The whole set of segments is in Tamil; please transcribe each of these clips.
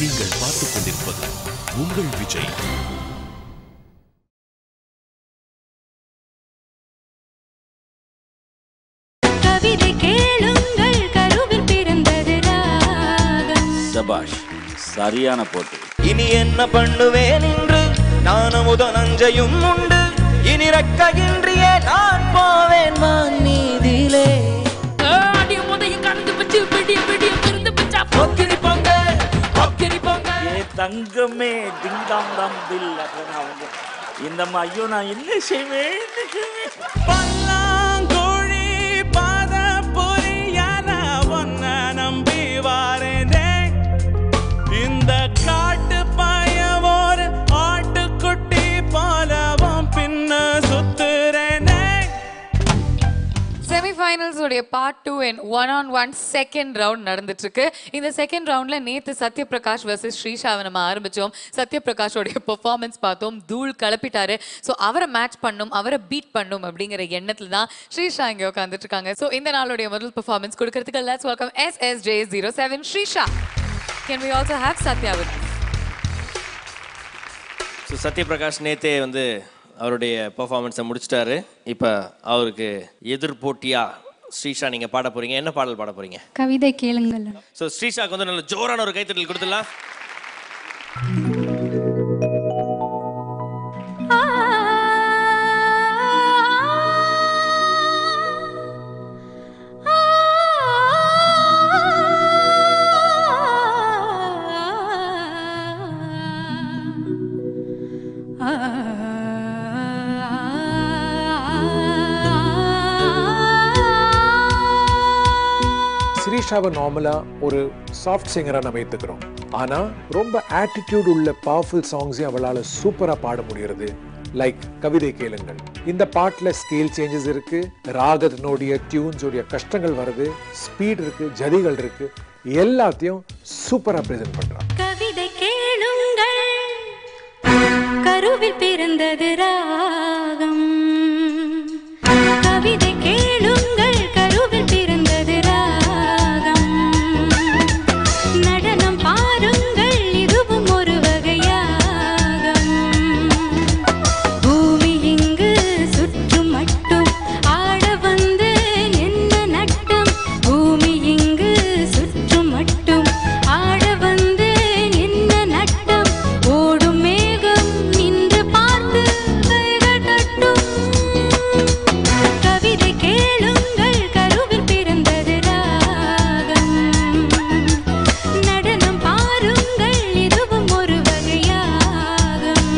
நீங்கள் பார்த்துக் கொண்டிருப்பது உங்கள் விஜய். கவிதை கேளுங்கள், கருவில் பிறந்தது ராகம். சபாஷ், சரியான போட்டு. இனி என்ன பண்ணுவேன் என்று நானும் நஞ்சையும் உண்டு. இனி ரெக்கையின்றியே நான் போவேன் வான் மீதிலே. தங்கமே டிங்காம் தாம் தில். இந்த ஐயோ நான் என்ன செய்வேன்? பல்லாங்குழி பாத பொறியான ஒன்ன நம்பி வாரேனே. இந்த காட்டு பயவோர் ஆட்டுக்குட்டி போலவும் பின்ன சுத்துறேனே. செமிஃபைனல்ஸ் உடைய part 2 and 1-on-1 second round நடந்துட்டு இருக்கு. இந்த செகண்ட் ரவுண்ட்ல நேத்து சத்யபிரகாஷ் வர்சஸ் ஸ்ரீஷாவை நம்ம ஆரம்பிச்சோம். சத்யபிரகாஷோடைய பெர்ஃபார்மன்ஸ் பார்த்தோம், தூள் கலப்பிட்டாரு. ஸோ அவரை மேட்ச் பண்ணும், அவரை பீட் பண்ணும் அப்படிங்கிற எண்ணத்துல தான் ஸ்ரீஷா இங்கே உட்காந்துட்டு இருக்காங்க. ஸோ இந்த நாளுடைய முதல் பெர்ஃபார்மன்ஸ் கொடுக்கறதுக்கு let's welcome SSJ07 Srisha. Can we also have Satya with us? So Sathyaprakash நேத்தே அவருடைய பெர்ஃபார்மன்ஸை முடிச்சிட்டாரு. இப்போ அவருக்கு எதிர் போட்டியா ஸ்ரீஷா நீங்க பாட போறீங்க. என்ன பாடல் பாட போறீங்க? கவிதை கேளுங்கள். ஸோ ஸ்ரீஷாக்கு நல்ல ஜோரான ஒரு கைத்தட்டல் கொடுத்துடலாம். ஸ்ரீஷாவை நார்மலா ஒரு சாஃப்ட் சிங்கரா நம்ம ஏத்துக்கிறோம். ஆனா ரொம்ப ஆட்டிடியூட் உள்ள பவர்ஃபுல் சாங்ஸையும் அவளால் சூப்பரா பாட முடியறது. லைக் கவிதை கேளுங்கள். இந்த பாட்டுல ஸ்கேல் சேஞ்சஸ் இருக்கு, ராகத்தினுடைய டியூன்ஸோடைய கஷ்டங்கள் வருது, ஸ்பீட் இருக்கு, ஜதிகள் இருக்கு, எல்லாத்தையும் சூப்பரா பிரசன்ட் பண்றான். கவிதை கேளுங்கள், கருவில் பிறந்தது ராகம். கவிதை கேளுங்கள், கருவில் பிறந்தது ராகம். நடனம் பாருங்கள், இதுவும் ஒரு வகையாகம். பூமி இங்கு சுற்றும் மட்டும் ஆட வந்து என்ன நட்டம். பூமி இங்கு சுற்றும் மட்டும் ஆட வந்து என்ன நட்டம். ஓடும் மேகம் நின்று பார்த்து கைகள் தட்டும். கவிதை கேளுங்கள், கருவில் பிறந்தது ராகம். நடனம் பாருங்கள், இதுவும் ஒரு வகையாகம்.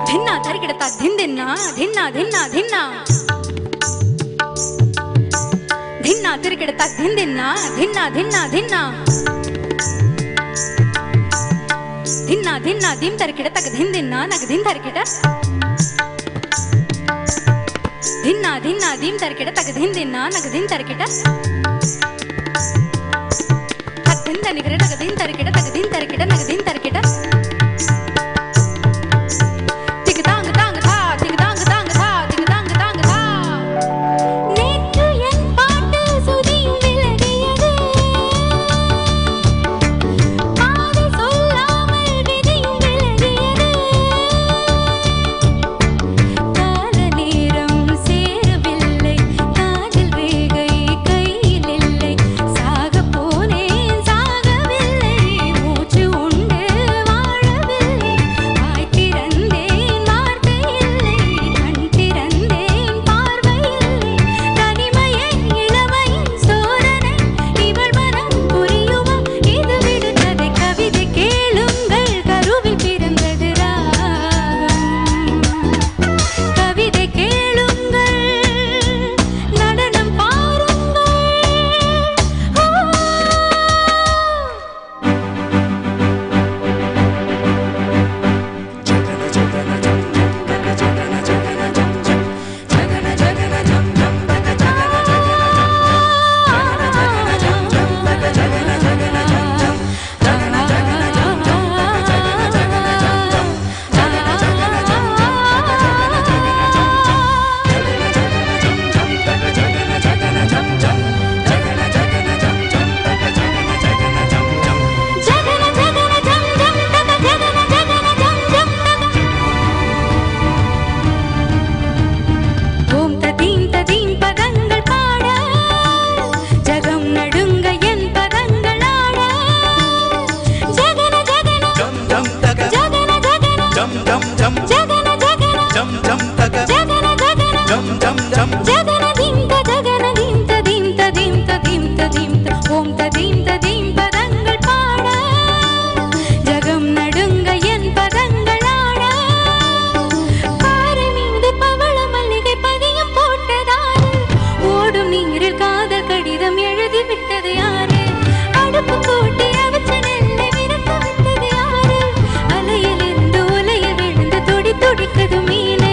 धिन्ना धरकिडता धिन धिन्ना धिन्ना धिन्ना धिन्ना. धिन्ना तिरकिडता धिन धिन्ना धिन्ना धिन्ना धिन्ना. धिन्ना धिन्ना धीम तरकिडता धिन धिन्ना नग धिन तरकिड. धिन्ना धिन्ना धीम तरकिडता धिन धिन्ना नग धिन तरकिड. धिन तनिगरे नग धिन तरकिड तग धिन तरकिड नग धिन तरकिड. சாக போனேன் சாகவில்லை, மூச்சு உண்டு ஜம் ஜம் ஜம் ஜகன தீம் தகன தீம் தீம் தீம் தீம் தீம் ஓம் தீம் தீம் பதங்கள் பாட ஜகம் நடுங்க என் பதங்கள் ஆட பாறை மீது பவள மல்லிகை பதியம் போட்டதாரு ஓடும் நீரில் காதல் கடிதம் எழுதி விட்டது யாரு அடுப்பு போட்டு அவச்ச நெல்லை விரட்ட விட்டது யாரு அலையிலிருந்து உலையில் விழுந்து துடி துடிக்குது மீனு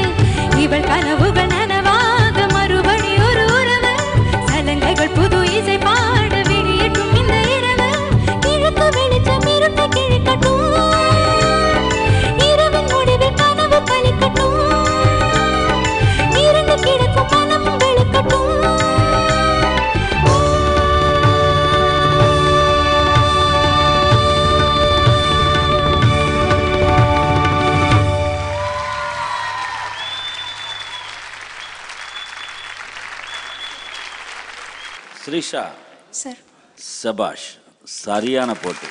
இவள் கனவுகள் நனவாக மறுபடி ஒரு உறவு சலங்கைகள் புது இசை பாட விடியட்டும் இந்த இரவு கிழக்கு வெளிச்சம் இருட்ட கிழக்கட்டும் இரவின் முடிவில் கனவு பலிக்கட்டும் இருந்து கிடக்கும் மனமும் வெளுக்கட்டும் ஸ்ரீஷா சார் சபாஷ் சரியான போட்டு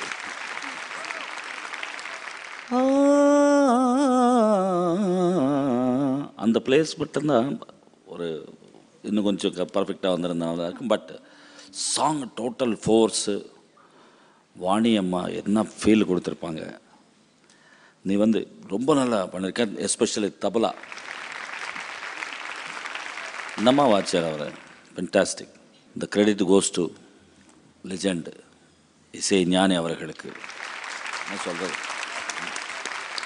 அந்த பிளேஸ் மட்டும்தான் ஒரு இன்னும் கொஞ்சம் பர்ஃபெக்டாக வந்திருந்தனால இருக்கும். But song total force Vani அம்மா என்ன ஃபீல் கொடுத்துருப்பாங்க. நீ வந்து ரொம்ப நல்லா பண்ணியிருக்க, எஸ்பெஷலி தபலா நம்மா வாட்சியார் அவர் ஃபென்டாஸ்டிக். இந்த கிரெடிட் கோஸ் டு லெஜெண்ட் இசை ஞானி அவர்களுக்கு. என்ன சொல்கிறது,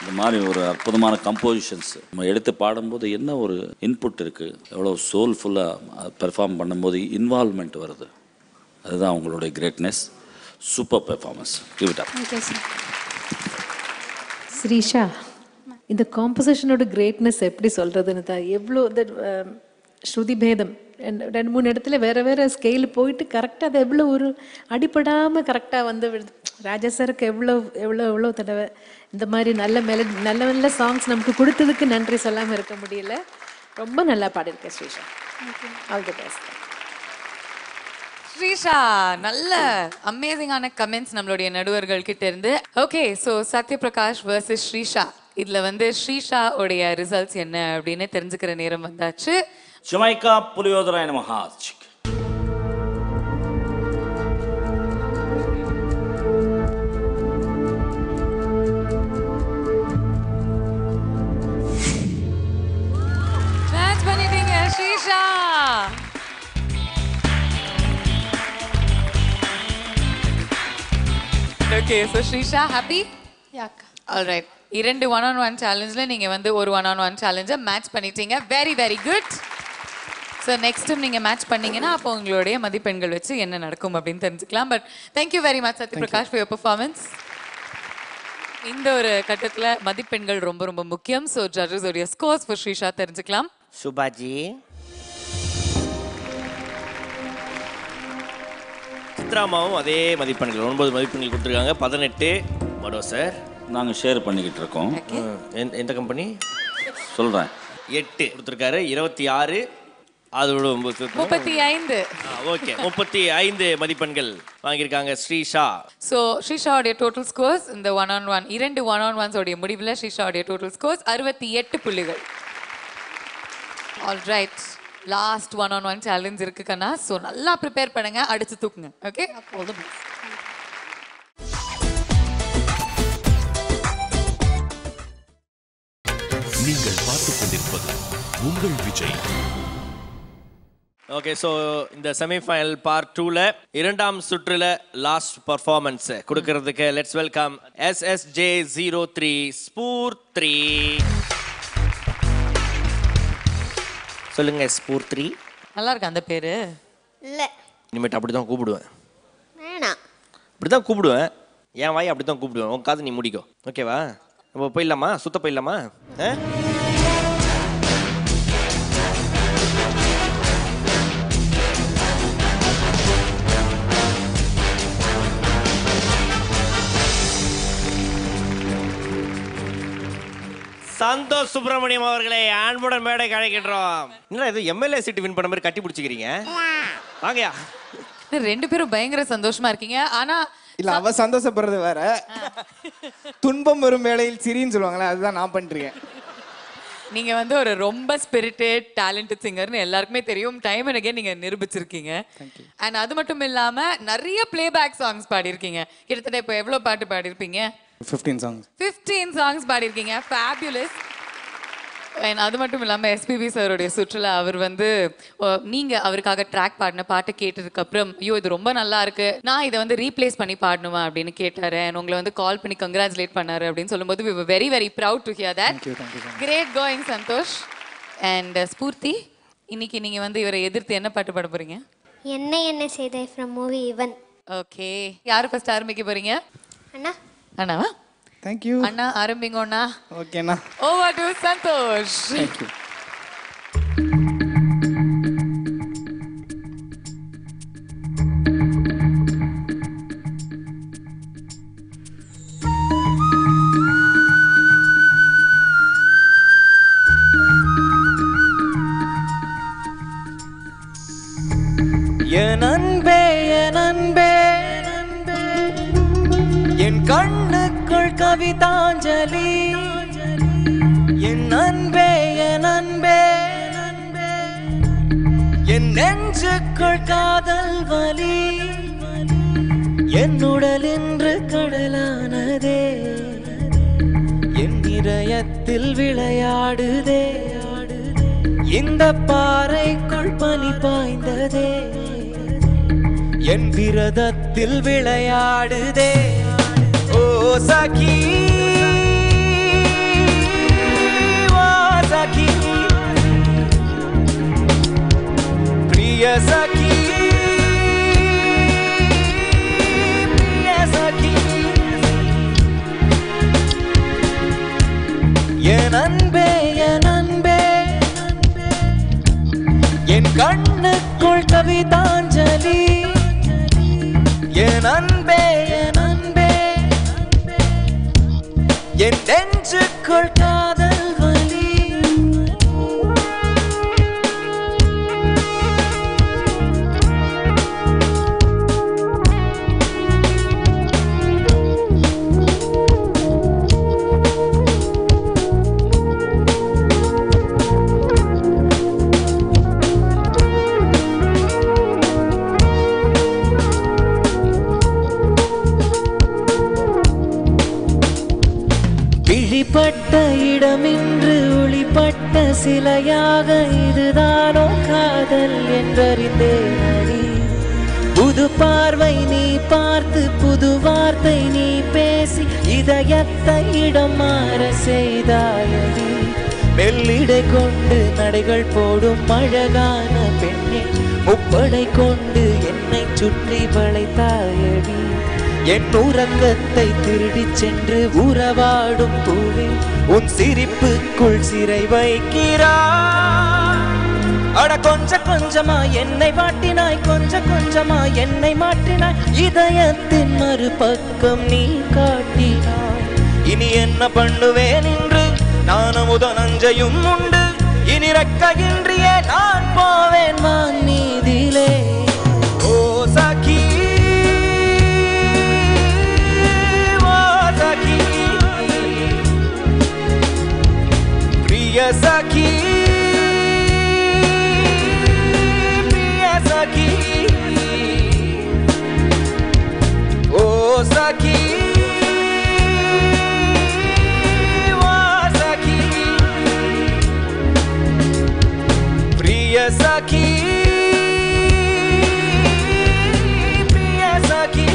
இந்த மாதிரி ஒரு அற்புதமான கம்போசிஷன்ஸ் நம்ம எடுத்து பாடும்போது என்ன ஒரு இன்புட் இருக்குது, எவ்வளோ சோல்ஃபுல்லாக பெர்ஃபார்ம் பண்ணும்போது இன்வால்மெண்ட் வருது. அதுதான் உங்களுடைய greatness. Super performance. Give it up. Srisha, இந்த காம்போசிஷனோட கிரேட்னஸ் எப்படி சொல்கிறதுன்னு தான் எவ்வளோ ஸ்ருதி பேதம் ரெண்டு மூணு இடத்துல வேறு வேறு ஸ்கேல் போயிட்டு கரெக்டாக அது எவ்வளோ ஒரு அடிப்படாமல் கரெக்டாக வந்து ராஜா சாருக்கு எவ்வளோ தடவை இந்த மாதிரி நல்ல நல்ல சாங்ஸ் நமக்கு கொடுத்ததுக்கு நன்றி சொல்லாமல் இருக்க முடியல. ரொம்ப நல்லா பாடியிருக்கேன் Srisha. All the best. Srisha, நல்ல அமேசிங்கான கமெண்ட்ஸ் நம்மளுடைய நடுவர்கள் கிட்ட இருந்து. Okay, so Satyaprakash versus Srisha, இதில் வந்து ஸ்ரீஷா உடைய ரிசல்ட்ஸ் என்ன அப்படின்னு தெரிஞ்சுக்கிற நேரம் வந்தாச்சு. ஜமைக்கா புலியோதராய நமஹ. மேட்ச் பண்ணிட்டீங்க Srisha. Okay, so Srisha happy? யாக்கா ஆல்ரைட். 2 1-on-1 சேலஞ்சில் நீங்கள் வந்து ஒரு 1-on-1 சேலஞ்சை மேட்ச் பண்ணிட்டீங்க. Very very good. So next time நீங்கள் மேட்ச் பண்ணீங்கன்னா அப்போ உங்களுடைய மதிப்பெண்கள் வச்சு என்ன நடக்கும் அப்படின்னு தெரிஞ்சுக்கலாம். But thank you very much Satyaprakash for your performance. இந்த ஒரு கட்டத்தில் மதிப்பெண்கள் ரொம்ப ரொம்ப முக்கியம். ஸோ ஜட்ஜஸ் உடைய ஸ்கோர்ஸ் ஃபார் ஸ்ரீஷா தெரிஞ்சுக்கலாம். சுபாஜி, சித்ராமாவும் அதே மதிப்பெண்கள் 9 மதிப்பெண்கள் கொடுத்துருக்காங்க. 18 மனோ சார். நாங்கள் ஷேர் பண்ணிக்கிட்டு இருக்கோம். எந்த கம்பெனி சொல்கிறேன். 8 கொடுத்துருக்காரு. 26 அதோட 35. ஓகே, 35 மதிப்பெண்கள் வாங்கியிருக்காங்க ஸ்ரீஷா. ஸோ ஸ்ரீஷாவுடைய டோட்டல் ஸ்கோர்ஸ் இந்த 1-on-1 2 1-on-1s உடைய முடிவில் ஸ்ரீஷாவுடைய டோட்டல் ஸ்கோர்ஸ் 68 புள்ளிகள். ஆல்ரைட், லாஸ்ட் 1-on-1 சேலஞ்ச் இருக்கு கண்ணா. ஸோ நல்லா ப்ரிப்பேர் பண்ணுங்க, அடிச்சு தூக்குங்க. Okay, all the best. நீங்கள் பார்த்துக் கொண்டிருப்பது உங்கள் விஜய். ஓகே, ஸோ இந்த செமிஃபைனல் பார்ட் 2ல 2ஆம் சுற்றுல லாஸ்ட் பர்ஃபார்மன்ஸ் கொடுக்கறதுக்கு லெட்ஸ் வெல்கம் SSJ03 ஸ்பூர்த்ரி. சொல்லுங்க ஸ்பூர்த்ரி. நல்லா இருக்கு அந்த பேரு. இல்ல இனிமேட்டு அப்படி தான் கூப்பிடுவேன். வேணாம், இப்படி தான் கூப்பிடுவேன். என் வாய் அப்படி தான் கூப்பிடுவேன். உன் காது நீ முடிக்கோ. ஓகேவா? நம்ம போயிடலாமா? சுத்த போயிடலாமா? சந்தோஷ் சுப்பிரமணியம் அவர்களை அன்புடன் மேடைக்கு அழைக்கின்றோம். என்ன இது எம்எல்ஏ சீட்டு வின் பண்ண மாதிரி கட்டி பிடிச்சிக்கிறீங்க? வாங்கயா. 2 பேரும் பயங்கர சந்தோஷமா இருக்கீங்க. ஆனா இல்ல, அவ சந்தோஷப்படுறது வேற. துன்பம் வரும் வேளையில் சிரின்னு சொல்லுவாங்களே, அதுதான் நான் பண்றேன். நீங்க வந்து ஒரு ரொம்ப ஸ்பிரிட்டட் டேலண்டட் சிங்கர்னு எல்லாருக்குமே தெரியும். டைம் அண்ட் அகைன் நீங்க நிரூபிச்சிருக்கீங்க. அண்ட் அது மட்டும் இல்லாம நிறைய பிளேபேக் சாங்ஸ் பாடியிருக்கீங்க. கிட்டத்தட்ட இப்போ எவ்வளவு பாட்டு பாடியிருப்பீங்க? 15 சாங்ஸ் பாடியிருக்கீங்க. ஃபேபியுலஸ். அண்ட் அது மட்டும் இல்லாமல் எஸ்பிபி சாருடைய சுற்றுலா அவர் வந்து நீங்கள் அவருக்காக ட்ராக் பாடின பாட்டை கேட்டதுக்கப்புறம் ஐயோ இது ரொம்ப நல்லா இருக்கு, நான் இதை வந்து ரீப்ளேஸ் பண்ணி பாடணுமா அப்படின்னு கேட்டார். அண்ட் உங்களை வந்து கால் பண்ணி கங்க்ராச்சுலேட் பண்ணாரு அப்படின்னு சொல்லும்போது we were very very proud to hear that. Great going Santhosh. And Spoorthi, இன்னைக்கு நீங்கள் வந்து இவரை எதிர்த்து என்ன பாட்டு பாட போறீங்க? என்ன செய்தே ஃப்ரம் மூவி இவன். ஓகே, யார் ஃபர்ஸ்ட் ஆரம்பிக்க போறீங்க? அண்ணா. அண்ணாவா? Thank you. அண்ணா ஆரம்பிங்க அண்ணா. Okay Anna. Over to Santhosh. Thank you. என் அன்பே என் அன்பே என் கண்ணுக்குள் கவிதாஞ்சலி, என் அன்பே என் அன்பே என் நெஞ்சுக்குள் காதல் வலி, என் உடல் இன்று கடலானதே, என் இதயத்தில் விளையாடுதே, இந்த பாறைக்குள் பனி பாய்ந்ததே, என் விரதத்தில் விளையாடுதே. ஓ சகி ஓ சகி பிரிய சகி பிரிய சகி, என் அன்பே என் அன்பே என் கண்ணுக்குள் கவிதாஞ்சலி, என் அன்பே என் அன்பே என் நெஞ்சுக்குள் காதல் வலி. விழிப்பட்ட இடமின்று ஒளிப்பட்ட சிலையாக இதுதானோ காதல் என்றறிந்தேனடி. புது பார்வை நீ பார்த்து புது வார்த்தை நீ பேசி இதயத்தை இடம் மாற செய்தாயடி. மெல்லிடை கொண்டு நடைகள் போடும் அழகான பெண்ணே, முப்படை கொண்டு என்னை சுற்றி வளைத்தாயடி. என் உறக்கத்தை திருடி சென்று உறவாடும் பூவே, உன் சிரிப்புக்குள் சிறை வைக்கிறாய். அட கொஞ்ச கொஞ்சமா என்னை வாட்டினாய், கொஞ்ச கொஞ்சமா என்னை மாற்றினாய், இதயத்தின் மறுபக்கம் நீ காட்டினாய். இனி என்ன பண்ணுவேன் என்று நானும் நஞ்சையும் உண்டு, இனி ரெக்கையின்றியே நான் போவேன் வான் மீதிலே. ஓ சகி பிரிய சகி பிரிய சகி, ஓ சகி ஓ சகி பிரிய சகி பிரிய சகி.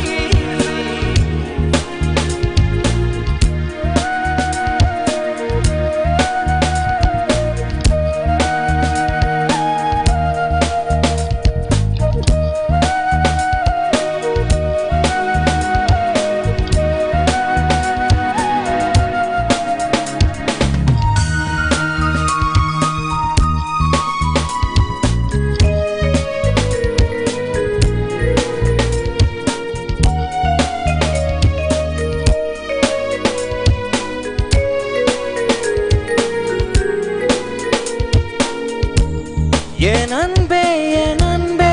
என் அன்பே என் அன்பே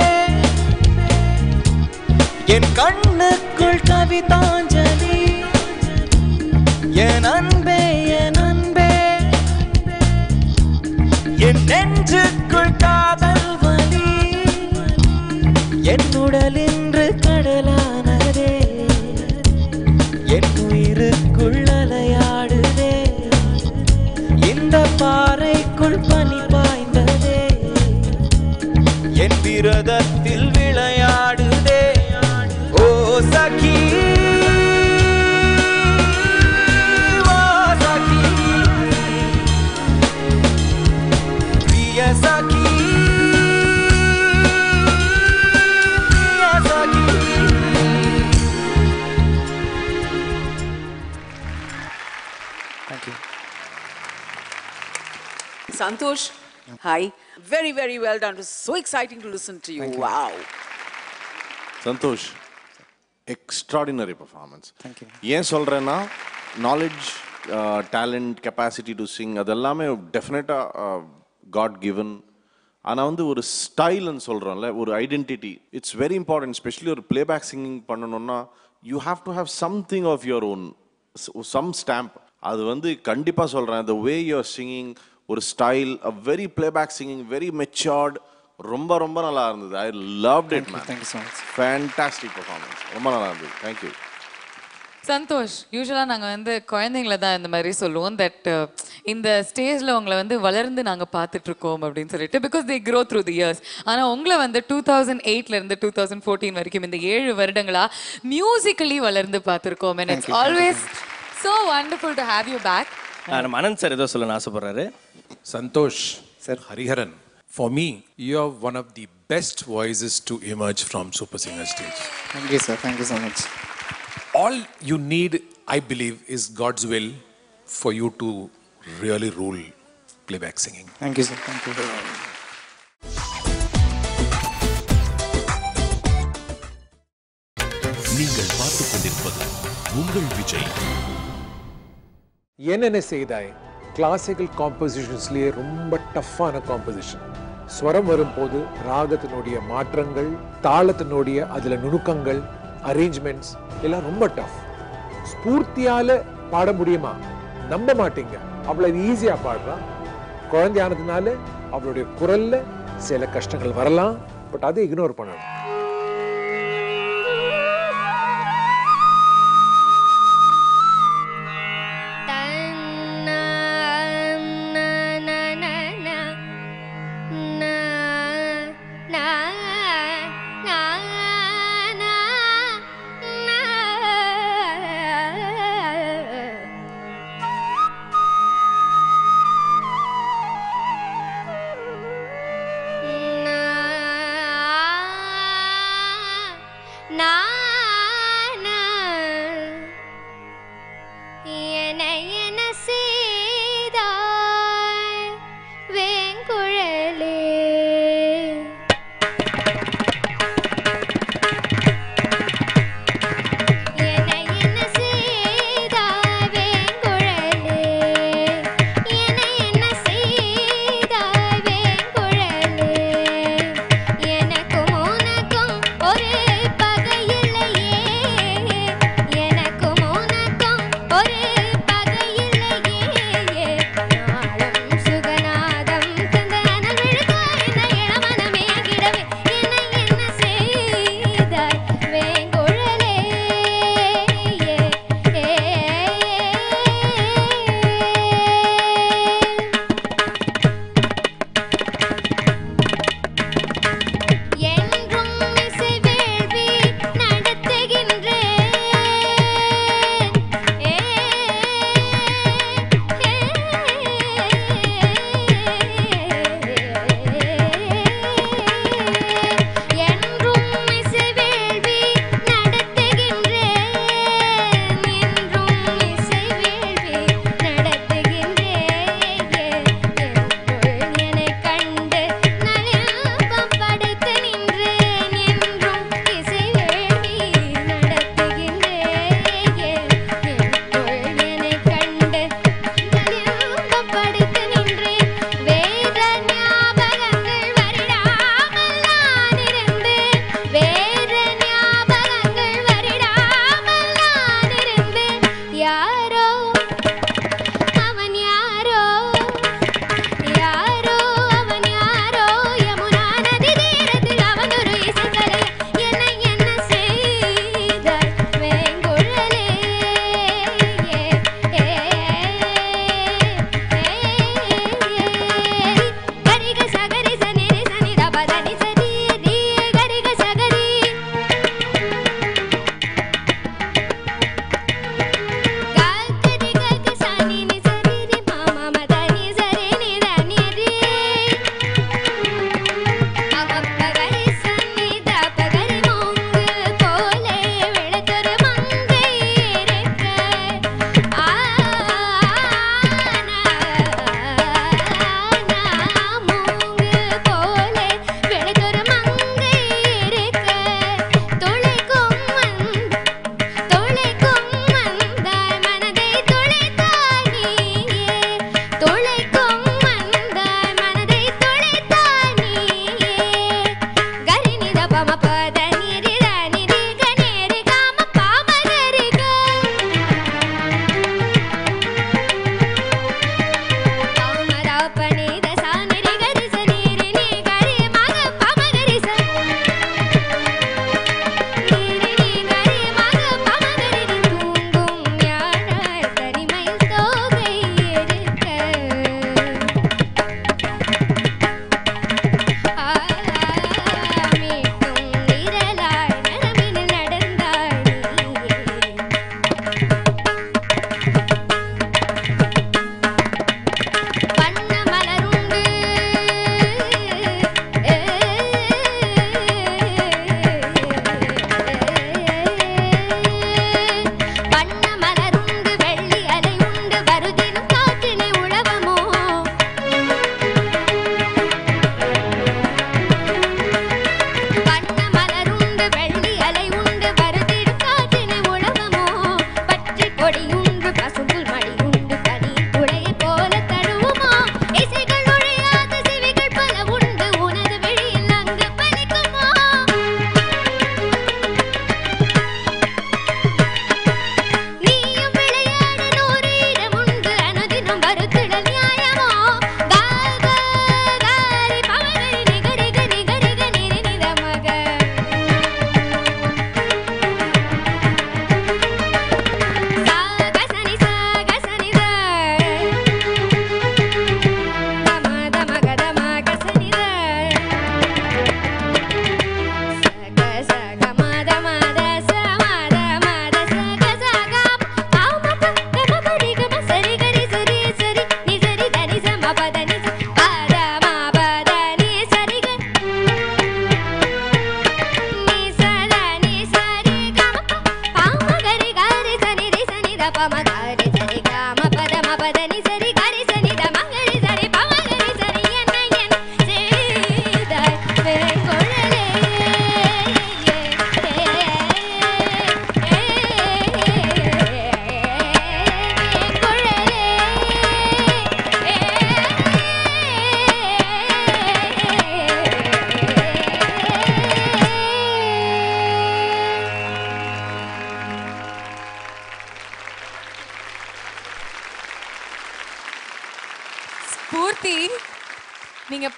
என் கண்ணுக்குள் கவிதாஞ்சலி, என் அன்பே என் அன்பே நெஞ்சுக்குள் காதல் வலி என் உடல் இன்று கடலானதே என் உயிருக்குள் அலையாடுதே இந்த பாறைக்குள் பனி பாய்ந்ததே என் விரதத்தில் விளையாடுதே ஓ சகி ஓ சகி பிரிய சகி பிரிய சகி Thank you. Santosh, hi. Very, very well done. It was so exciting to listen to you. Wow. Santosh, extraordinary performance. Thank you. ஏன் சொல்கிறேன்னா knowledge talent capacity to Singh அதெல்லாமே டெஃபினட்டாக காட் கிவன் ஆனால் வந்து ஒரு ஸ்டைல்னு சொல்கிறோம்ல ஒரு identity it's very important specially ஒரு பிளேபேக் சிங்கிங் பண்ணணும்னா you have to have something of your own some stamp அது வந்து கண்டிப்பாக சொல்கிறேன் த வே யூஆர் சிங்கிங் ஒரு style a very playback singing very matured ரொம்ப ரொம்ப நல்லா இருந்தது I loved it man Thank you so much. Fantastic performance ரொம்ப நல்லா இருந்தது தேங்க்யூ சந்தோஷ் யூஸ்வலாக நாங்கள் வந்து குழந்தைங்கள தான் இந்த மாதிரி சொல்லுவோம் தட் இந்த ஸ்டேஜில் உங்களை வந்து வளர்ந்து நாங்கள் பார்த்துட்ருக்கோம் அப்படின்னு சொல்லிட்டு because they grow through the years ஆனால் உங்களை வந்து 2008லேருந்து 2014 வரைக்கும் இந்த 7 வருடங்களா மியூசிக்கலி வளர்ந்து பார்த்துருக்கோம் and it's always so wonderful to have you back நம்ம அனந்த் சார் ஏதோ சொல்லணும்னு ஆசைப்படுறாரு. Santosh, Sir. Hariharan, for me, you are one of the best voices to emerge from Super Singer stage. Thank you, sir. Thank you so much. All you need, I believe, is God's will for you to really rule playback singing. Thank you, sir. Thank you. நீங்கள் பார்த்துக் கொண்டிருப்பது உங்கள் விஜய். என்னென்ன செய்தாய் கிளாசிக்கல் காம்போசிஷன்ஸ்லேயே ரொம்ப டஃப்பான காம்போசிஷன். ஸ்வரம் வரும்போது ராகத்தினுடைய மாற்றங்கள், தாளத்தினுடைய அதில் நுணுக்கங்கள், அரேஞ்ச்மெண்ட்ஸ் எல்லாம் ரொம்ப டஃப். ஸ்பூர்த்தியால பாட முடியுமா? நம்ப மாட்டீங்க, அவ்வளவு ஈஸியா பாடுறான். குழந்தையானதுனால அவளுடைய குரல்ல சில கஷ்டங்கள் வரலாம், பட் அதை இக்னோர் பண்ணணும்.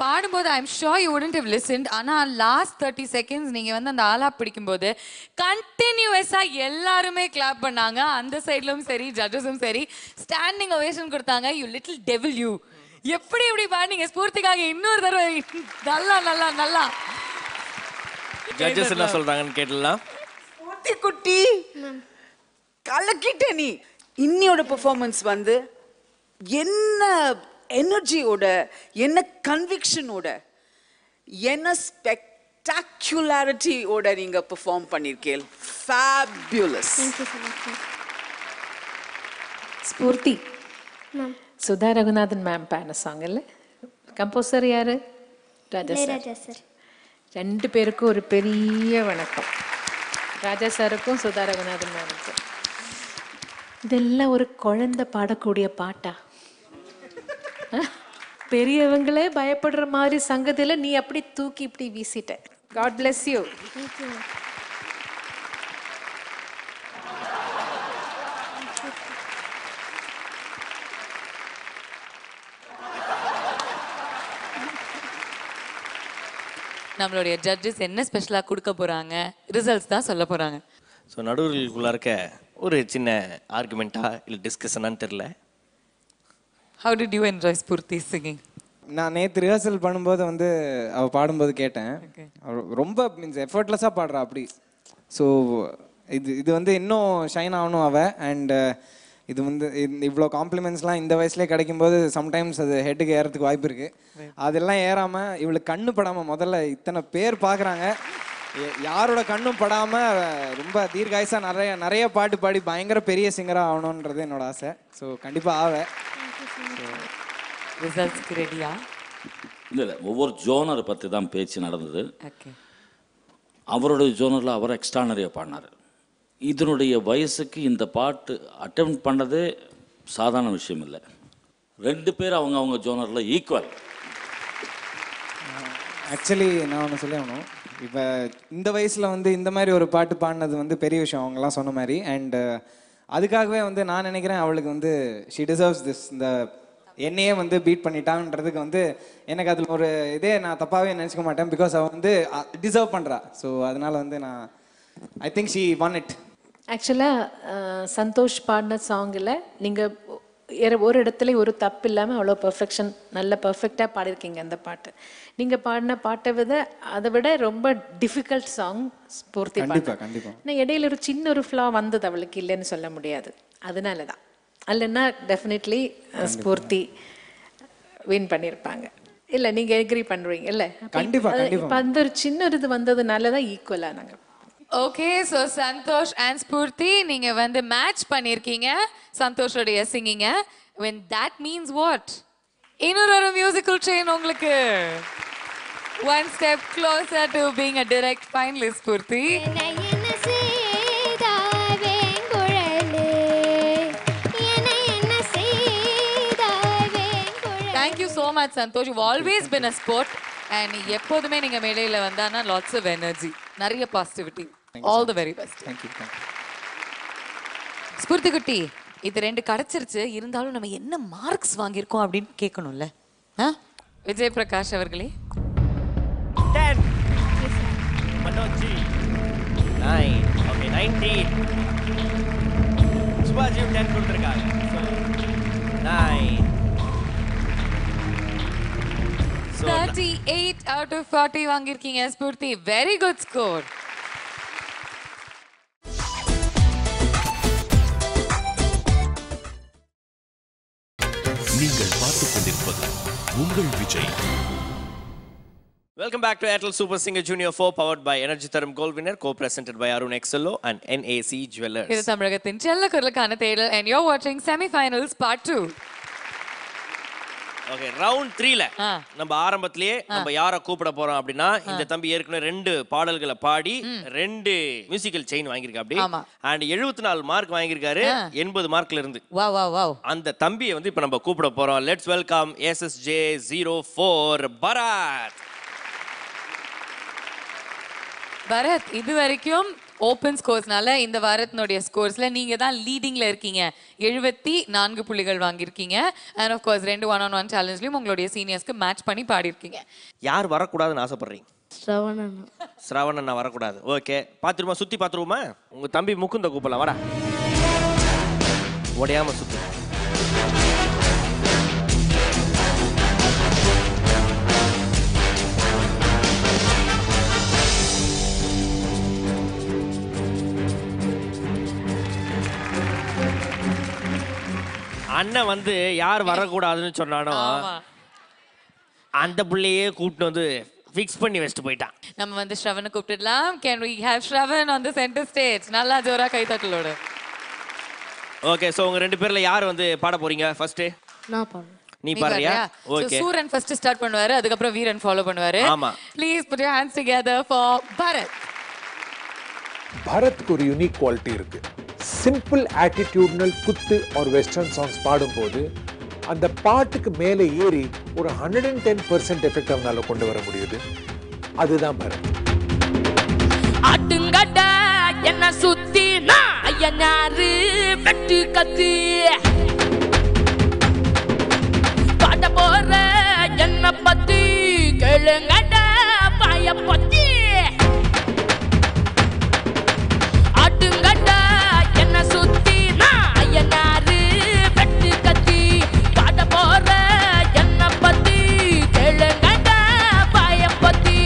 பாடும்போது I'm sure you wouldn't have listened. ஆனால் லாஸ்ட் 30 செகண்ட்ஸ் நீங்கள் வந்து அந்த ஆலா பிடிக்கும்போது கண்டினியூஸாக எல்லாருமே கிளாப் பண்ணாங்க. அந்த சைட்லும் சரி, ஜட்ஜஸும் சரி ஸ்டாண்டிங் ஒவேஷன் கொடுத்தாங்க. You little devil you. எப்படி எப்படி பாடுனீங்க ஸ்பூர்த்திக்காக? இன்னொரு தடவை நல்லா நல்லா நல்லா. ஜட்ஜஸ் என்ன சொல்றாங்கன்னு கேட்டலாம். ஸ்பூர்த்தி குட்டி கலக்கிட்ட நீ. இன்னியோட பெர்ஃபார்மன்ஸ் வந்து என்ன எனர்ஜியோட, என்ன கன்விக்ஷனோட, என்ன ஸ்பெக்டாக்குலாரிட்டியோட நீங்க பெர்ஃபார்ம் பண்ணிருக்கீங்க. ஃபேபியுலஸ். ஸ்பூர்த்தி சுதா ரகுநாதன் மேம் பாடின சாங் இல்லை? கம்போசர் யாரு? ராஜா சார். ரெண்டு பேருக்கும் ஒரு பெரிய வணக்கம். ராஜா சாருக்கும் சுதா ரகுநாதன் மேமுக்கும். இதெல்லாம் ஒரு குழந்தை பாடக்கூடிய பாட்டா? பெரியவங்களே பயப்படுற மாதிரி சங்கத்தில் நீ அப்படி தூக்கி இப்படி வீசிட்ட. God bless you. நம்மளுடைய ஜட்ஜஸ் என்ன ஸ்பெஷலாக கொடுக்க போகிறாங்க, ரிசல்ட்ஸ் தான் சொல்ல போகிறாங்க. ஸோ நடுவர்களுக்குள்ள இருக்க ஒரு சின்ன ஆர்குமெண்ட்டா இல்லை டிஸ்கஷனான்னு தெரில. How did you enjoy Sphoorty singing? நான் நேற்று ரிஹர்சல் பண்ணும்போது வந்து அவள் பாடும்போது கேட்டேன். ரொம்ப மீன்ஸ் எஃபர்ட்லெஸ்ஸாக பாடுறா அப்படி. ஸோ இது வந்து இன்னும் ஷைன் ஆகணும் அவள். அண்ட் இது வந்து இவ்வளோ காம்ப்ளிமெண்ட்ஸ்லாம் இந்த வயசுலேயே கிடைக்கும்போது சம்டைம்ஸ் அது ஹெட்டுக்கு ஏறதுக்கு வாய்ப்பு இருக்குது. அதெல்லாம் ஏறாமல் இவளுக்கு கண்ணு படாமல், முதல்ல இத்தனை பேர் பார்க்குறாங்க, யாரோட கண்ணும் படாமல் ரொம்ப தீர்காயசாக நிறைய பாட்டு பாடி பயங்கர பெரிய சிங்கராக ஆகணுன்றது என்னோட ஆசை. ஸோ கண்டிப்பாக ஆவேன். ரிசல்ட்ஸ்க்கு ரெடியா? இல்லை, ஒவ்வொரு ஜோனர் பற்றி தான் பேச்சு நடந்தது. அவருடைய ஜோனரில் அவர் எக்ஸ்ட்ரானரியாக பாடினார். இதனுடைய வயசுக்கு இந்த பாட்டு அட்டெம்ப்ட் பண்ணதே சாதாரண விஷயம் இல்லை. ரெண்டு பேர் அவங்க ஜோனரில் ஈக்குவல். ஆக்சுவலி நான் ஒன்று சொல்லி ஆகணும். இப்போ இந்த வயசில் வந்து இந்த மாதிரி ஒரு பாட்டு பாடினது வந்து பெரிய விஷயம், அவங்கெல்லாம் சொன்ன மாதிரி. அண்ட் அதுக்காகவே வந்து நான் நினைக்கிறேன் அவளுக்கு வந்து ஷி டிசர்வ்ஸ் திஸ். இந்த என்னையே வந்து பீட் பண்ணிட்டான்றதுக்கு வந்து எனக்கு அதில் ஒரு இதே நான் தப்பாகவே நினச்சிக்க மாட்டேன். பிகாஸ் அவள் வந்து டிசர்வ் பண்ணுறா. ஸோ அதனால் வந்து நான் I think she won it. ஆக்சுவலாக சந்தோஷ் பாடின சாங்கில் நீங்கள் ஒரு இடத்துல ஒரு தப்பு இல்லாமல் அவ்வளோ பர்ஃபெக்ஷன், நல்ல பர்ஃபெக்டாக பாடியிருக்கீங்க அந்த பாட்டு. நீங்கள் பாடின பாட்டை அதை விட ரொம்ப டிஃபிகல்ட் சாங் ஸ்பூர்த்தி. கண்டிப்பாக. ஆனால் இடையில ஒரு சின்ன ஒரு ஃப்ளா வந்தது, அவளுக்கு இல்லைன்னு சொல்ல முடியாது. அதனால தான். அல்லன்னா டெஃபினெட்லி ஸ்பூர்த்தி வின் பண்ணியிருப்பாங்க. இல்லை, நீங்கள் எக்ரி பண்ணுறீங்க இல்லை? கண்டிப்பாக. இப்போ அந்த ஒரு சின்ன இது வந்ததுனால தான் ஈக்குவலாக நாங்கள். Okay, so Santhosh and Spoorthi நீங்கள் வந்து மேட்ச் பண்ணியிருக்கீங்க சந்தோஷோடைய சிங்கிங்க. when that means what? இன்னொரு மியூசிக்கல் செயின் உங்களுக்கு one step closer to being a direct finalist. Spoorthi, thank you so much Santosh. You've always been a sport and எப்போதுமே நீங்க மேடையில வந்தானா lots of energy, நிறைய positivity. All the very best. Thank you. Sphoorty குட்டி, இது ரெண்டு கிடைச்சிருச்சு, இருந்தாலும் நம்ம என்ன மார்க்ஸ் வாங்கியிருக்கோம் அப்படின்னு கேட்கணும்ல. விஜய் பிரகாஷ் அவர்களே. 10. மனோஜி 9. ஓகே 19. சுபாஜி 10 கொடுத்திருக்காங்க. 9. 38 out of 40 வாங்கியிருக்கீங்க ஸ்பூர்த்தி. Very good score. நீங்கள் பார்த்துக் கொண்டிருப்பது உங்கள் Vijay. Welcome back to Airtel Super Singer Junior 4 powered by Energy Tharum Gold Winner, co-presented by Arun Excello and NAC Jewelers. இது தமிழகத்தின் செல்ல குரலுக்கான தேடல் and you're watching semi-finals part 2. ஓகே, ரவுண்ட் 3ல நம்ம ஆரம்பத்திலேயே நம்ம யாரை கூப்பிட போறோம் அப்படின்னா, இந்த தம்பி ஏற்கனவே 2 பாடல்களை பாடி 2 மியூசிக்கல் செயின் வாங்கியிருக்கா அப்படி. அண்ட் 74 மார்க் வாங்கியிருக்காரு 80 மார்க்ல இருந்து. வாவ். அந்த தம்பியை வந்து இப்ப நம்ம கூப்பிட போறோம். Let's welcome SSJ04 Bharat. Bharat, இது வரைக்கும் ஓப்பன் ஸ்கோர்ஸ்னால இந்த வாரத்தினுடைய ஸ்கோர்ஸ்ல நீங்க தான் லீடிங்ல இருக்கீங்க. 74 புள்ளிகள் வாங்கியிருக்கீங்க. அண்ட் ஆஃப் கோர்ஸ் 2 1-on-1 சேலஞ்ச்லயும் உங்களுடைய சீனியர்ஸ்க்கு மேட்ச் பண்ணி பாடியிருக்கீங்க. யார் வரக்கூடாதுன்னு ஆசைப்படுறீங்க? ஸ்ரவணன். ஸ்ரவணன் வரக்கூடாது. ஓகே, பாத்துருமா, சுத்தி பாத்துருவோமா? உங்க தம்பி முகுந்த கூப்பிடலாம், வாடா. உடையாம சுத்து. அண்ணன் வந்து யார் வரக்கூடாதுன்னு சொன்னானோ அந்த புள்ளையே கூப்பிட்டு வந்து ஃபிக்ஸ் பண்ணி வச்சுட்டு போயிட்டான். நம்ம வந்து ஸ்ரவனை கூப்பிட்டுடலாம். Can we have Shravan on the center stage? நல்லா ஜோரா கைத்தட்டலோட. ஓகே, சோ உங்க ரெண்டு பேர்ல யார் வந்து பாட போறீங்க ஃபர்ஸ்ட்? நான் பாடுறேன். நீ பாடுறியா? ஓகே. சூரன் ஃபர்ஸ்ட் ஸ்டார்ட் பண்ணுவாரு, அதுக்கு அப்புறம் வீரன் ஃபாலோ பண்ணுவாரு. ஆமா. Please put your hands together for Bharath. பரத்க்கு ஒரு யூனிக் குவாலிட்டி இருக்கு. சிம்பிள் ஆட்டிடியூட்னல் குத்து ஒரு வெஸ்டர்ன் சாங்ஸ் பாடும்போது அந்த பாட்டுக்கு மேலே ஏறி ஒரு 110% எஃபெக்ட் அவனால கொண்டு வர முடியுது. அதுதான் பரத். ஆட்டுங்கட என்ன சுத்தி நான் ஐயனாரு வெட்டு கத்தி பாட போற என்ன பத்தி கேளுங்கட பாய பத்தி ஆட்டுங்கட என்ன சுத்தி நான் ஐயனாரு வெட்டு கத்தி பாட போற என்ன பத்தி கேளுங்கட பாய பத்தி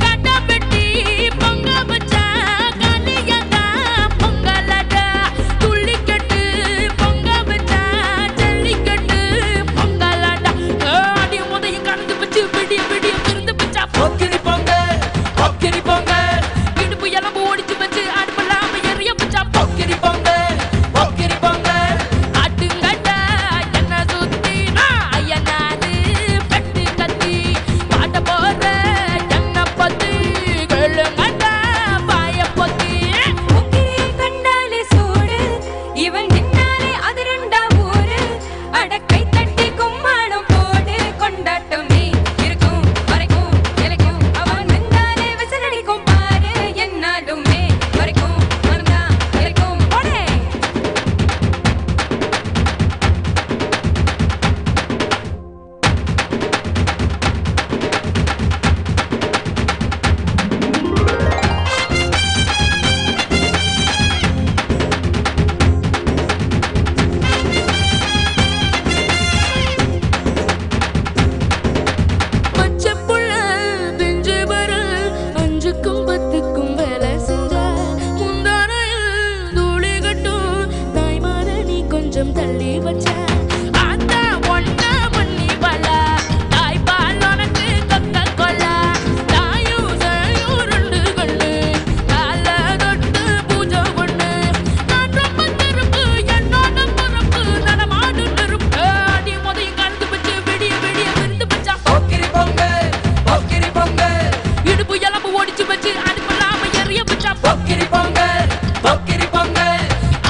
கட பெட்டி பொங்க வச்சா காலியதா பொங்கலடா துள்ளிக்கட்டு பொங்க வச்சா ஜல்லிக்கட்டு பொங்கலடா ஆடி முதைய கண்டு வச்சு விடிய விடிய விருந்து வச்சா பொக்கிரி பொங்க இடுப்பு எலும்பு ஒடிச்சு வச்சு அடுப்பலாம எரிய வச்சா பொக்கிரி பொங்க ஆட்டுங்கட்ட என்ன சுத்தி நான் ஐயனாரு வெட்டு கத்தி பாட போற என்ன பத்தி கேளுங்கட பாய பத்தி முக்கிய கண்டாலே சூடு இவன் நின்னாலே அதிருண்டா ஊரு அடக்கை தட்டி கும்மாளம் போடு கொண்டாட்டம் நீ இருக்கும் வரைக்கும் இலைக்கும் அவன் வந்தாலே விசிலடிக்கும் பாரு என்னாலுமே வரைக்கும் மறந்தா இலைக்கும் போடே பச்சைப்புள்ள பிஞ்சு வரு 5க்கும் 10க்கும் வேலை செஞ்சா முந்தானையில் தூளி கட்டும் தாய்மான நீ கொஞ்சம் தள்ளி வச்ச ஆத்தா ஒன்ன பண்ணி பல தாய்ப்பால் உனக்கு கொக்க கொள்ள தாயும் சேயும் 2 கண்ணு கால தொட்டு பூஜை பண்ணு நான் ரொம்ப திருப்பு என்னோட பொறுப்பு நடமாடு நெருப்பு ஆடி முதையும் கலந்து வச்சு விடிய விடிய விருந்து வச்சா பொக்கிரி பொங்க இடுப்பு எலும்பு ஒடிச்சு வச்சு அடுப்பலாம எரிய வச்சா பொக்கிரி பொங்க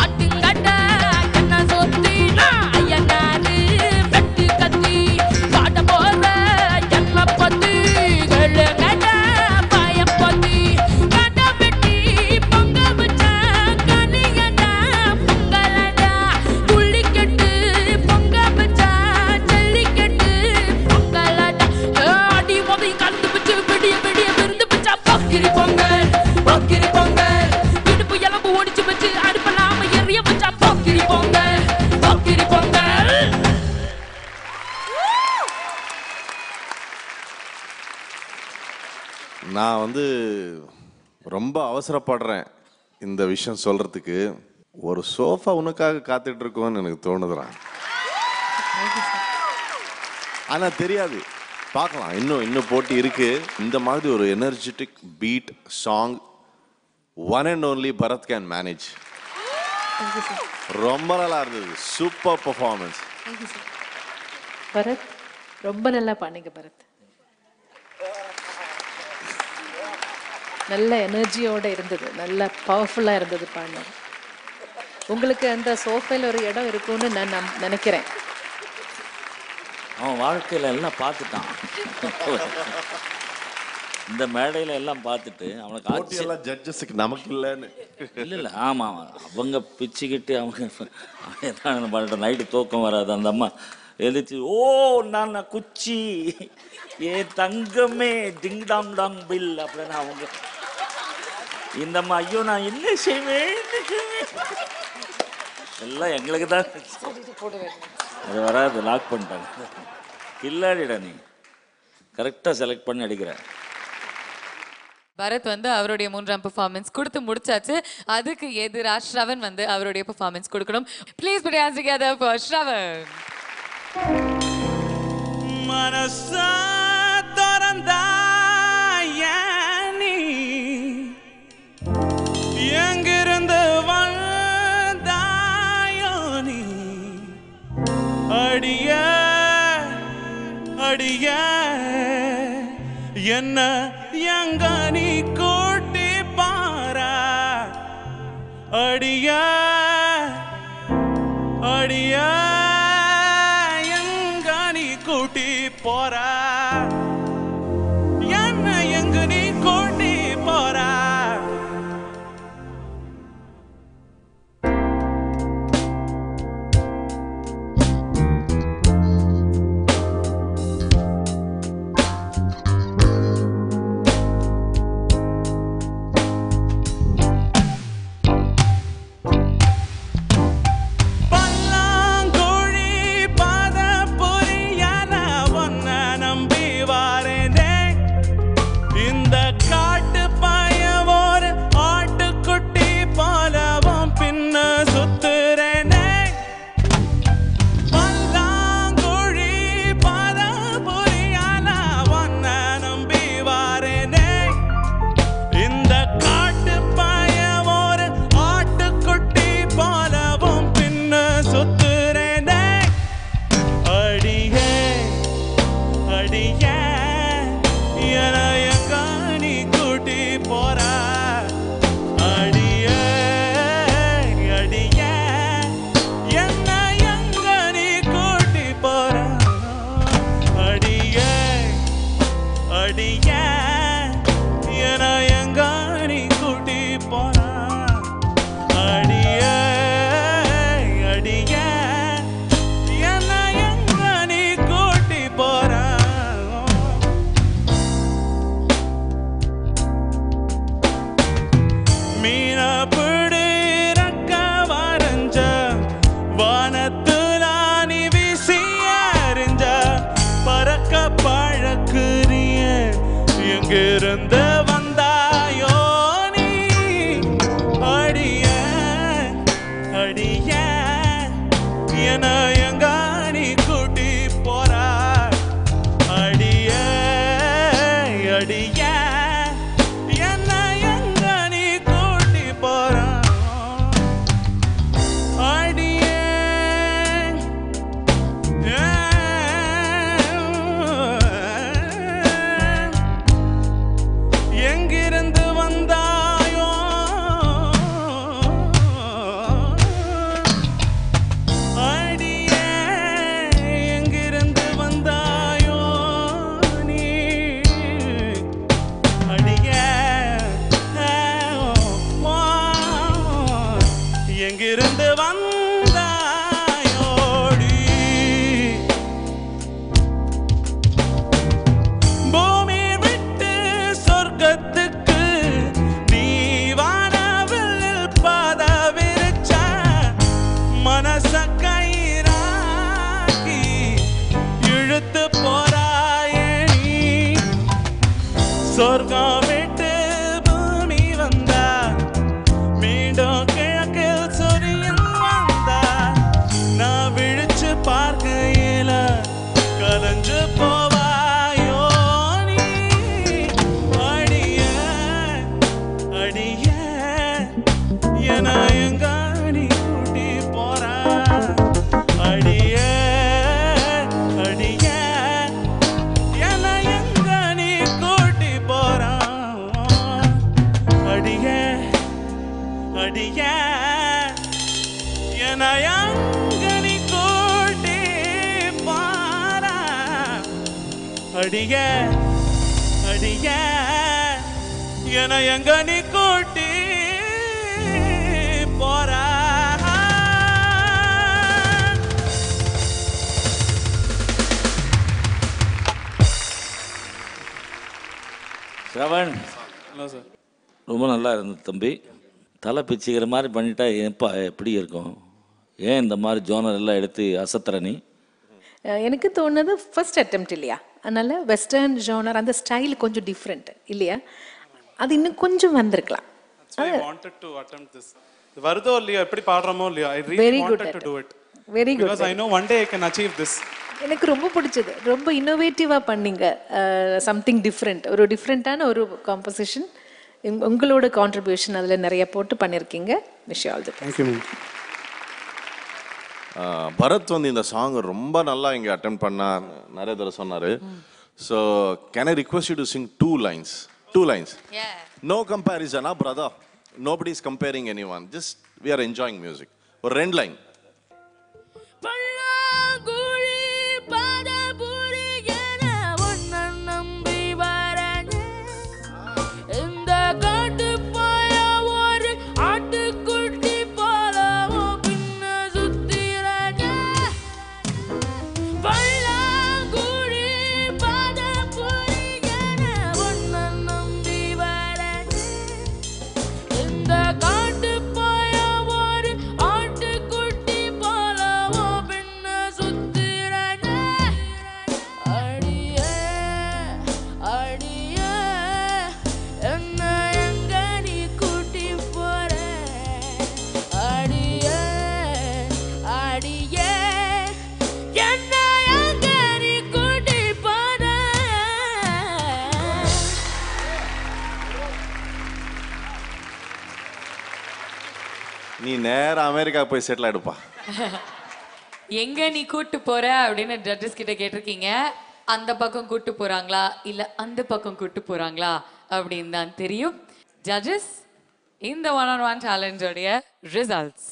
ஆட்டுங்கட்ட என்ன சொத்தி நான் ஐயனாரு வெட்டு கத்தி பாட போற என்ன பத்தி கேளுங்கட பாய பத்தி கட வெட்டி பொங்க வச்சா காலியடா பொங்கலடா துள்ளிக்கட்டு பொங்க வச்சா ஜல்லிக்கட்டு பொங்கலடா ஆடி முதை கலந்து வச்சு விடிய விடிய விருந்து வச்சா பொக்கிரி பொங்க இடுப்பு எலும்பு ஒடிச்சு வச்சு அடுப்பலாம எரிய வச்சா பொக்கிரி பொங்க நான் வந்து ரொம்ப அவசரப்படுறேன் இந்த விஷயம் சொல்றதுக்கு. ஒரு சோஃபா உனக்காக காத்துட்டு இருக்கோன்னு எனக்கு தோணுதுடா. ஆனா தெரியாது, பார்க்கலாம். இன்னும் போட்டி இருக்கு. இந்த மாதிரி ஒரு energetic beat song one and only Bharath can manage. ரொம்ப நல்லா இருந்தது. Super performance. பரத் ரொம்ப நல்லா பாடுங்க பரத். நல்ல எனர்ஜியோட இருந்தது, நல்ல பவர்ஃபுல்லா இருந்தது பாடினது. உங்களுக்கு அந்த சோஃபையில் ஒரு இடம் இருக்கும்னு நான் நினைக்கிறேன். அவன் வாழ்க்கையில எல்லாம் பார்த்துட்டான். இந்த மேடையில் எல்லாம் பார்த்துட்டு அவனுக்கு போட்டியெல்லாம் ஜட்ஜஸுக்கு நமக்கு இல்லைன்னு இல்லை ஆமாம் அவங்க பிச்சுக்கிட்டு அவங்க பண்ணிட்டு நைட்டு தூக்கம் வராது. அந்த அம்மா எழுதிச்சு ஓ நான் குச்சி ஏ தங்கமே டிங் டாங் டாங் பில் அப்படின்னு அவங்க இந்த அம்மா ஐயோ நான் என்ன செய்வேன் எல்லாம் எங்களுக்கு தான் அது வராது. லாக் பண்ணிட்டாங்க. கில்லாடிடா நீ கரெக்டாக செலக்ட் பண்ணி அடிக்கிற. பரத் வந்து அவருடைய 3ஆம் பெர்ஃபார்மன்ஸ் கொடுத்து முடிச்சாச்சு. அதுக்கு எதிரா ஸ்ரவன் வந்து அவருடைய பெர்ஃபார்மன்ஸ் கொடுக்கணும். Please put your hands together for Shravan. மனசா தரந்தா நீ எங்கிருந்து வந்தாயோ நீ அடிய அடிய என்ன எங்க நீ கூட்டி பாரா அடிய அடிய எங்க நீ கூட்டி போறா என்ன எங்க நீ கூட்டி போறா எங்கிருந்து வந்தாயோ நீ அடிய அடிய என எங்க நீ கூட்டி போறா அடிய அடிய என்ன எங்க நீ கூட்டி போறா அடிய எங்கிருந்து வந்தாயோ அடியே எங்கிருந்து வந்தாயோ நீ அடியே எங்கிருந்து வந்தாயோடி பூமி விட்டு சொர்க்கத்துக்கு நீ வானவில் பாத விரிச்ச மனச கயிறாக்கி இழுத்து போறாயே நீ சொர்க்கம் விட்டு பூமி வந்தா மீண்டும் கிழக்கில் சூரியன் வந்தா நான் விழிச்சு பார்க்கையில கலஞ்சு போவாயோ நீ அடிய அடிய என எங்க நீ கூட்டி போறா அடிய அடிய என எங்க நீ கூட்டி போறா அடிய அடிய என எங்க நீ கூட்டி போறா அடிய அடிய என எங்க நீ கூட்டி போற ஸ்ரவன் ஹலோ சார். ரொம்ப நல்லா இருந்தது தம்பி. தலை பிச்சுக்கிற மாதிரி பண்ணிட்டா எப்பா எப்படி இருக்கும்? ஏன் இந்த மாதிரி ஜோனர் எல்லாம் எடுத்து அசத்துற நீ? எனக்கு தோணுது ஃபர்ஸ்ட் அட்டெம்ப்ட் இல்லையா, அதனால வெஸ்டர்ன் ஜோனர் அந்த ஸ்டைல் கொஞ்சம் டிஃப்ரெண்ட் இல்லையா, அது இன்னும் கொஞ்சம் வந்திருக்கலாம். வருதோ இல்லையோ, எப்படி பாடுறோமோ இல்லையோ, I really Very good wanted to do it. Very good. Because I know one day I can achieve this. எனக்கு ரொம்ப பிடிச்சது, ரொம்ப இன்னோவேட்டிவாக பண்ணீங்க, சம்திங் டிஃப்ரெண்ட், ஒரு டிஃப்ரெண்ட்டான ஒரு காம்போசிஷன். உங்களோட கான்ட்ரிபியூஷன் அதில் நிறைய போட்டு பண்ணியிருக்கீங்க. Wish you all the best. Thank you. Bharath வந்து இந்த சாங் ரொம்ப நல்லா இங்கே அட்டெம்ட் பண்ணா நிறைய தடவை சொன்னார். So can I request you to sing 2 lines? 2 lines. No கம்பேரிசனா brother, nobody is comparing any one, just we are enjoying music. ஒரு 2 லைன். நீ நேரா அமெரிக்கா போய் செட்டில் ஆயிடுப்பா. எங்க நீ கூட்டு போற அப்படின்னு ஜட்ஜஸ் கிட்ட கேட்டிருக்கீங்க. அந்த பக்கம் கூட்டு போறாங்களா இல்ல அந்த பக்கம் கூட்டு போறாங்களா அப்படின்னு தான் தெரியும். ஜட்ஜஸ், இந்த 1-on-1 சேலஞ்சோடைய results.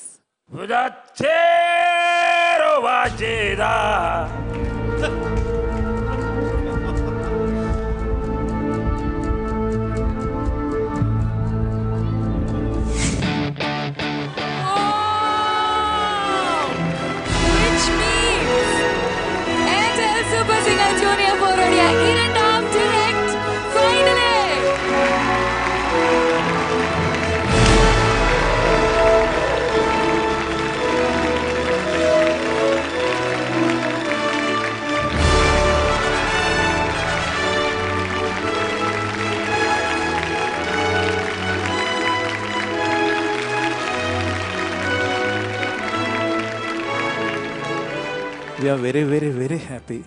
We are very, very, very happy.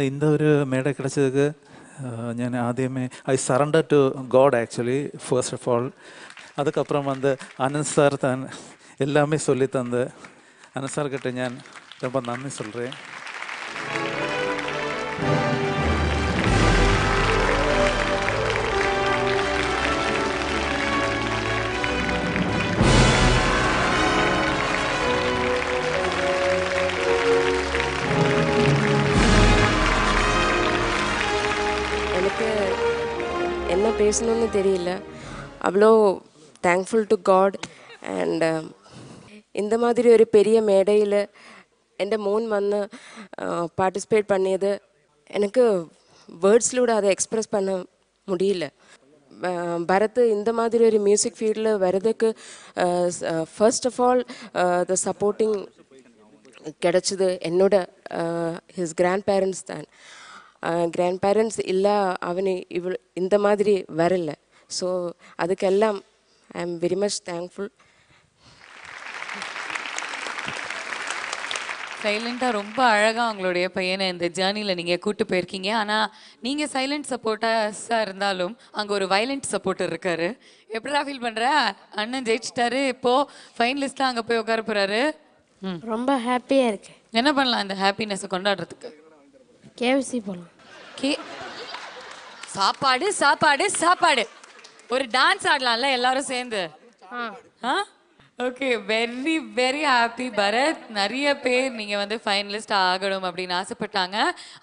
இந்த ஒரு மேடை கிடைச்சதுக்கு ഞാൻ ആദ്യമേ I surrender to God actually first of all. அதுக்கப்புறம் வந்து அனந்த் சார் தான் எல்லாமே சொல்லி தந்து அனந்த் சார் கிட்ட ഞാൻ ரொம்ப நன்றி சொல்கிறேன். என்ன பேசணும்னு தெரியல, அவ்வளோ தேங்க்ஃபுல் டு காட். அண்ட் இந்த மாதிரி ஒரு பெரிய மேடையில் എൻ്റെ മോൻ വന്ന് പാർട്ടിസിപ്പേറ്റ് பண்ணியது எனக்கு வேர்ட்ஸ்லூടെ அதை எக்ஸ்பிரஸ் பண்ண முடியல. பரத் இந்த மாதிரி ஒரு மியூசிக் ஃபீல்டில் வர்றதுக்கு first of all the supporting கிடைச்சது என்னோட ஹிஸ் கிராண்ட் பேரண்ட்ஸ் தான். கிராண்ட் பேரண்ட்ஸ் இல்லை அவனு இந்த மாதிரி வரல. ஸோ அதுக்கெல்லாம் I'm very much thankful. சைலண்டாக ரொம்ப அழகாக உங்களுடைய பையனை இந்த ஜேர்னியில் நீங்கள் கூட்டு போயிருக்கீங்க. ஆனால் நீங்கள் சைலண்ட் சப்போர்ட்டாக இருந்தாலும் அங்கே ஒரு வைலண்ட் சப்போர்ட்டர் இருக்காரு. எப்படிலாம் ஃபீல் பண்ணுற? அண்ணன் ஜெயிச்சிட்டாரு, இப்போது ஃபைனலிஸ்ட்டாக அங்கே போய் உட்கார போகிறாரு. ரொம்ப ஹாப்பியாக இருக்கு. என்ன பண்ணலாம் இந்த ஹாப்பினஸை கொண்டாடுறதுக்கு? கேஎஃப்சி போகலாம். சாப்பாடு சாப்பாடு சாப்பாடு. ஒரு டான்ஸ் ஆடலாம்ல எல்லாரும் சேர்ந்து? Okay very very happy Bharath. நிறைய பேர் நீங்கள் வந்து ஃபைனலிஸ்ட் ஆகணும் அப்படின்னு ஆசைப்பட்டாங்க.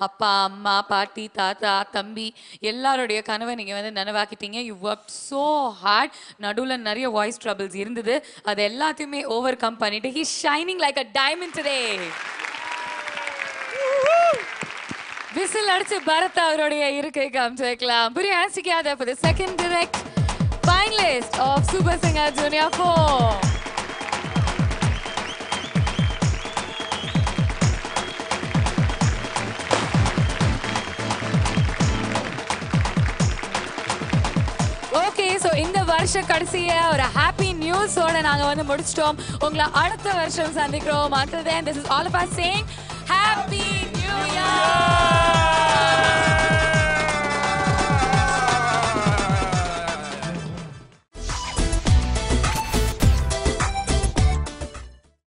அப்பா அம்மா பாட்டி தாத்தா தம்பி எல்லாருடைய கனவை நீங்கள் வந்து நனவாக்கிட்டீங்க. You work so hard. நடுவில் நிறைய வாய்ஸ் ட்ரபிள்ஸ் இருந்தது, அது எல்லாத்தையுமே ஓவர் கம் பண்ணிட்டு he shining like a diamond today. Whistle அடிச்சு பரத் அவருடைய இருக்கை காமிச்சு வைக்கலாம். Put your hands together for the second direct finalist of Super Singer Junior 4. Okay, so இந்த வருஷ கடைசியை ஒரு ஹாப்பி நியூஸோட நாங்கள் வந்து முடிச்சிட்டோம். உங்களை அடுத்த வருஷம் சந்திக்கிறோம். Until then, this is all of us saying Happy New